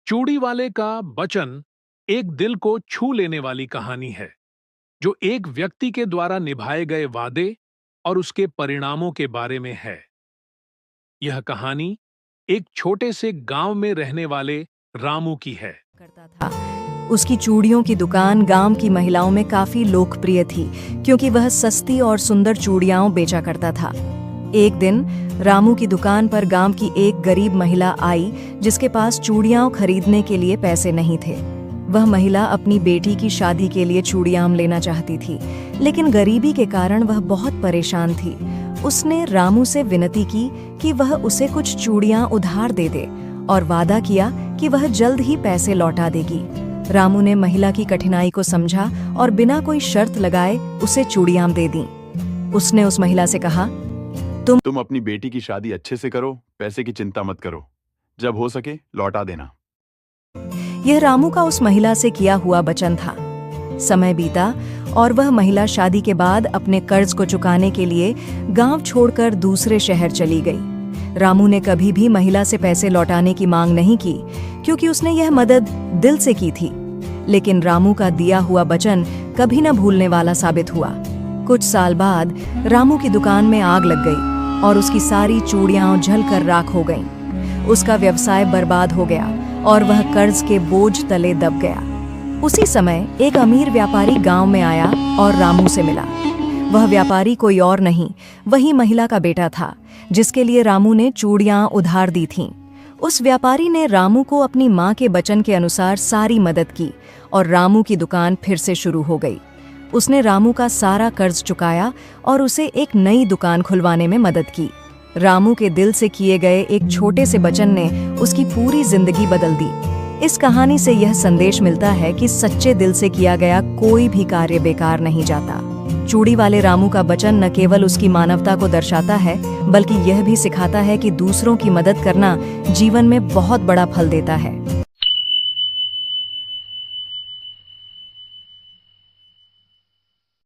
चूड़ी वाले का बचन एक दिल को छू लेने वाली कहानी है, जो एक व्यक्ति के द्वारा निभाए गए वादे और उसके परिणामों के बारे में है। यह कहानी एक छोटे से गांव में रहने वाले रामू की है। करता था। उसकी चूड़ियों की दुकान गांव की महिलाओं में काफी लोकप्रिय थी, क्योंकि वह सस्ती और सुंदर चूड़ियां बेचा करता था। एक दिन रामू की दुकान पर गांव की एक गरीब महिला आई, जिसके पास चूड़ियां खरीदने के लिए पैसे नहीं थे। वह महिला अपनी बेटी की शादी के लिए चूड़ियां लेना चाहती थी, लेकिन गरीबी के कारण वह बहुत परेशान थी। उसने रामू से विनती की कि वह उसे कुछ चूड़ियां उधार दे दे और वादा किया कि वह जल्द ही पैसे लौटा देगी। रामू ने महिला की कठिनाई को समझा और बिना कोई शर्त लगाए उसे चूड़ियां दे दी। उसने उस महिला से कहा, तुम अपनी बेटी की शादी अच्छे से करो, पैसे की चिंता मत करो, जब हो सके लौटा देना। यह रामू का उस महिला से किया हुआ वचन था। समय बीता और वह महिला शादी के बाद अपने कर्ज को चुकाने के लिए गांव छोड़कर दूसरे शहर चली गई। रामू ने कभी भी महिला से पैसे लौटाने की मांग नहीं की, क्योंकि उसने यह मदद दिल से की थी। लेकिन रामू का दिया हुआ वचन कभी न भूलने वाला साबित हुआ। कुछ साल बाद रामू की दुकान में आग लग गई और उसकी सारी चूड़ियां जलकर राख हो गईं। उसका व्यवसाय बर्बाद हो गया और वह कर्ज के बोझ तले दब गया। उसी समय एक अमीर व्यापारी गांव में आया और रामू से मिला। वह व्यापारी कोई और नहीं, वही महिला का बेटा था, जिसके लिए रामू ने चूड़ियां उधार दी थीं। उस व्यापारी ने रामू को अपनी मां के वचन के अनुसार सारी मदद की और रामू की दुकान फिर से शुरू हो गई। उसने रामू का सारा कर्ज चुकाया और उसे एक नई दुकान खुलवाने में मदद की। रामू के दिल से किए गए एक छोटे से वचन ने उसकी पूरी जिंदगी बदल दी। इस कहानी से यह संदेश मिलता है कि सच्चे दिल से किया गया कोई भी कार्य बेकार नहीं जाता। चूड़ी वाले रामू का वचन न केवल उसकी मानवता को दर्शाता है, बल्कि यह भी सिखाता है कि दूसरों की मदद करना जीवन में बहुत बड़ा फल देता है।